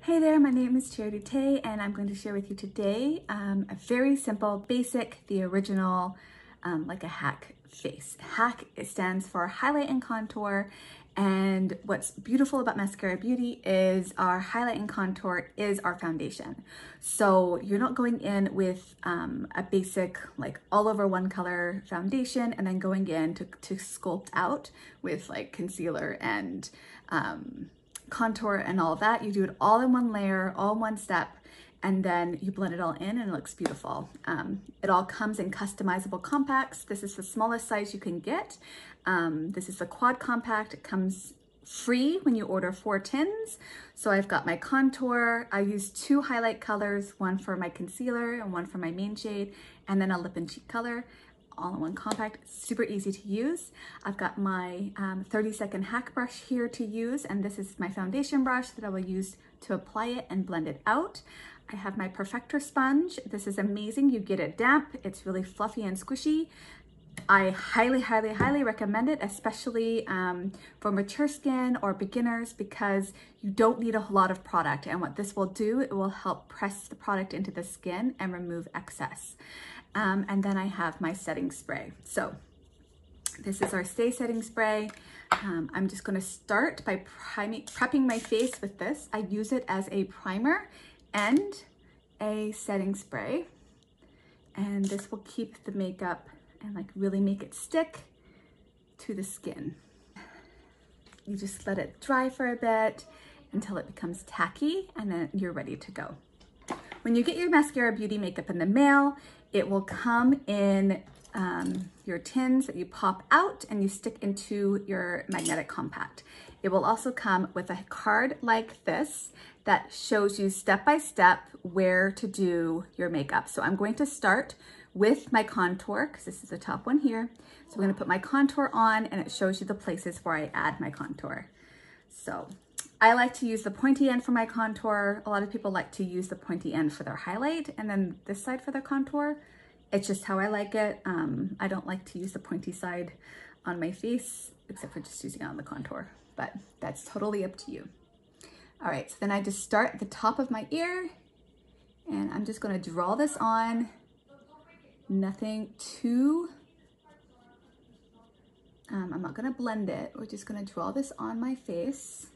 Hey there, my name is Charity Tay and I'm going to share with you today a very simple, basic, the original, like a HAC face. HAC, it stands for Highlight and Contour, and what's beautiful about Maskcara Beauty is our highlight and contour is our foundation. So you're not going in with a basic, like all over one color foundation and then going in to sculpt out with like concealer and contour and all of that. You do it all in one layer, all in one step, and then you blend it all in and it looks beautiful. It all comes in customizable compacts. This is the smallest size you can get. This is the quad compact. It comes free when you order 4 tins. So I've got my contour. I use 2 highlight colors, one for my concealer and one for my main shade, and then a lip and cheek color, all in one compact. Super easy to use. I've got my 30-second HAC brush here to use, and this is my foundation brush that I will use to apply it and blend it out. I have my Perfector sponge. This is amazing. You get it damp. It's really fluffy and squishy. I highly recommend it, especially for mature skin or beginners, because you don't need a lot of product. And what this will do, it will help press the product into the skin and remove excess. And then I have my setting spray. So this is our Stay Setting Spray. I'm just going to start by prepping my face with this. I use it as a primer and a setting spray. And this will keep the makeup and like really make it stick to the skin. You just let it dry for a bit until it becomes tacky, and then you're ready to go. When you get your Maskcara Beauty makeup in the mail, it will come in your tins that you pop out and you stick into your magnetic compact. It will also come with a card like this that shows you step by step where to do your makeup. So I'm going to start with my contour, because this is the top one here. So I'm going to put my contour on, and it shows you the places where I add my contour. So I like to use the pointy end for my contour. A lot of people like to use the pointy end for their highlight and then this side for their contour. It's just how I like it. I don't like to use the pointy side on my face, except for just using it on the contour, but that's totally up to you. All right, so then I just start at the top of my ear, and I'm just gonna draw this on. Nothing too, I'm not gonna blend it. We're just gonna draw this on my face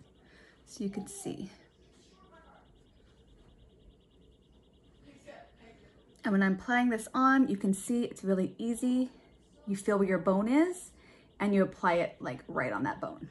so you can see. And when I'm applying this on, you can see it's really easy. You feel where your bone is and you apply it like right on that bone.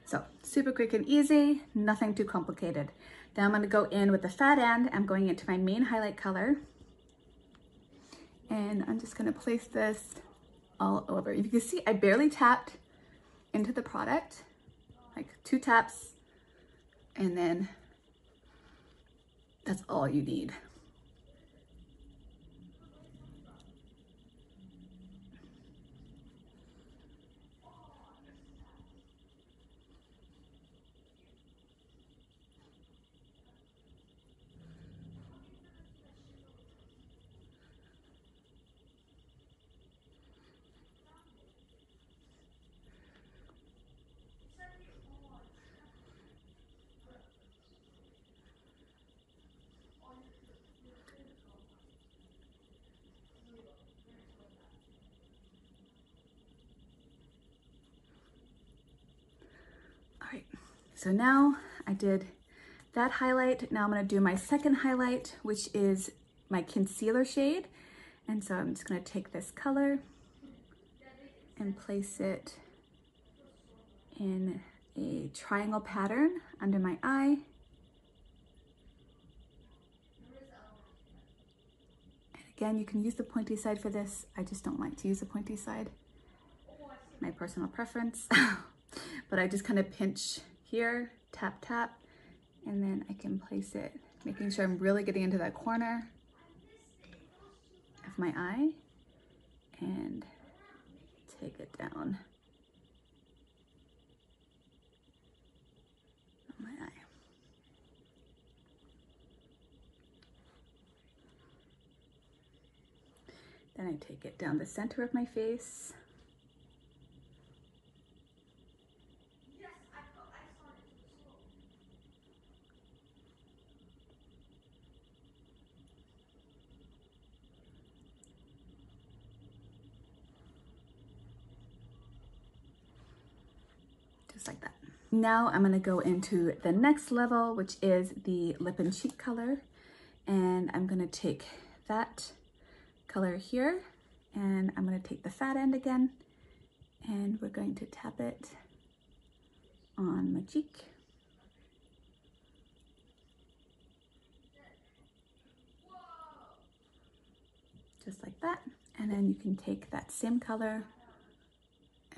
So super quick and easy, nothing too complicated. Then I'm gonna go in with the fat end. I'm going into my main highlight color. And I'm just gonna place this all over. You can see I barely tapped into the product, like 2 taps, and then that's all you need. All right, so now I did that highlight. Now I'm gonna do my second highlight, which is my concealer shade. And so I'm just gonna take this color and place it in a triangle pattern under my eye. And again, you can use the pointy side for this. I just don't like to use the pointy side. My personal preference. But I just kind of pinch here, tap, tap, And then I can place it, making sure I'm really getting into that corner of my eye, and take it down on my eye. Then I take it down the center of my face. Just like that. Now I'm gonna go into the next level, which is the lip and cheek color. And I'm gonna take that color here, and I'm gonna take the fat end again, and we're going to tap it on my cheek. Just like that. And then you can take that same color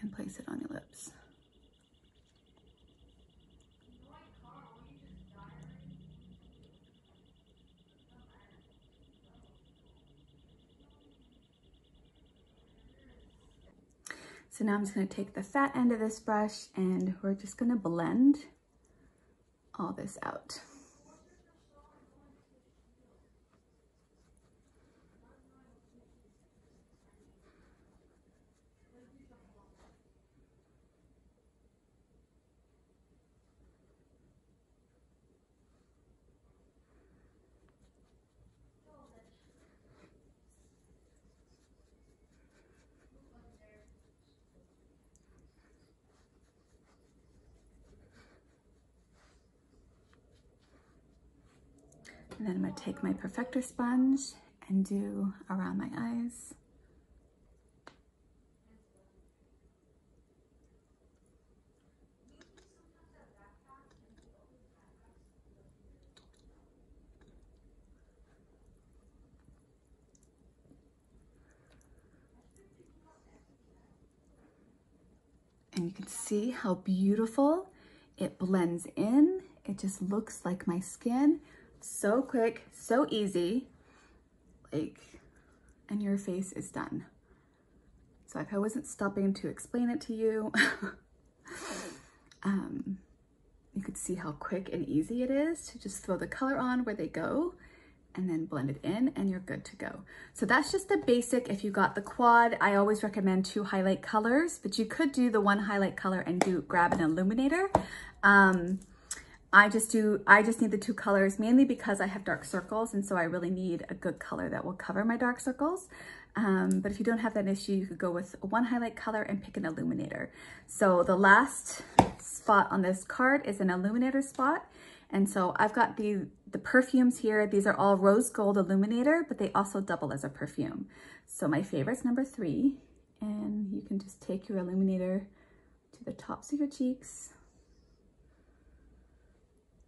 and place it on your lips. So now I'm just going to take the fat end of this brush, and we're just going to blend all this out. And then I'm going to take my perfector sponge and do around my eyes. And you can see how beautiful it blends in. It just looks like my skin. So quick, so easy, and your face is done. So if I wasn't stopping to explain it to you, you could see how quick and easy it is to just throw the color on where they go and then blend it in, and you're good to go. So that's just the basic. If you got the quad, I always recommend 2 highlight colors, but you could do the 1 highlight color and grab an illuminator. I just need the 2 colors, mainly because I have dark circles, and so I really need a good color that will cover my dark circles. But if you don't have that issue, you could go with 1 highlight color and pick an illuminator. So the last spot on this card is an illuminator spot. And so I've got the perfumes here. These are all rose gold illuminator, but they also double as a perfume. So my favorite's number 3. And you can just take your illuminator to the tops of your cheeks.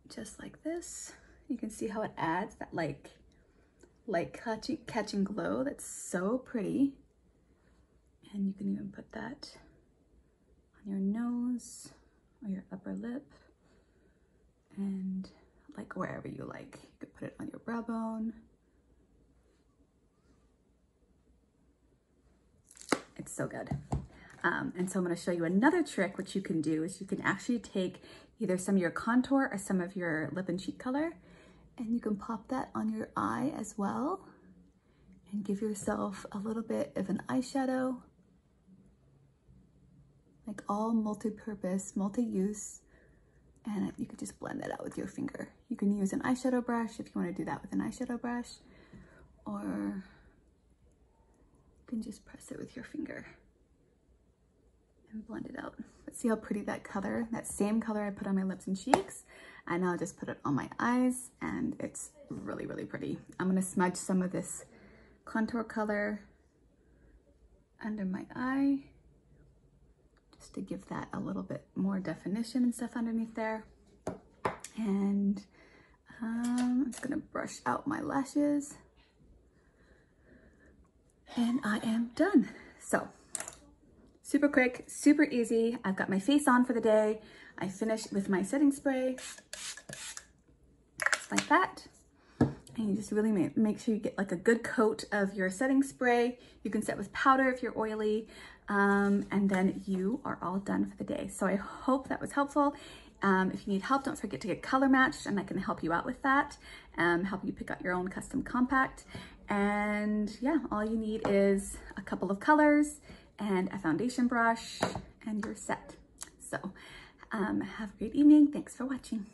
Just like this. You can see how it adds that like catching glow. That's so pretty. And you can even put that on your nose or your upper lip, and like wherever you like. You could put it on your brow bone. It's so good. And so I'm going to show you another trick. What you can do is you can actually take either some of your contour or some of your lip and cheek color, and you can pop that on your eye as well and give yourself a little bit of an eyeshadow, like all multi-purpose, multi-use, and you could just blend that out with your finger. You can use an eyeshadow brush if you want to do that with an eyeshadow brush, or you can just press it with your finger and blend it out. But see how pretty that color, that same color I put on my lips and cheeks, and I'll just put it on my eyes, and it's really, really pretty. I'm gonna smudge some of this contour color under my eye, just to give that a little bit more definition and stuff underneath there. And I'm just gonna brush out my lashes, and I am done. So, super quick, super easy. I've got my face on for the day. I finished with my setting spray, like that. And you just really make sure you get like a good coat of your setting spray. You can set with powder if you're oily, and then you are all done for the day. So I hope that was helpful. If you need help, don't forget to get color matched, and I can help you out with that, help you pick out your own custom compact. And yeah, all you need is a couple of colors and a foundation brush, and you're set. So have a great evening. Thanks for watching.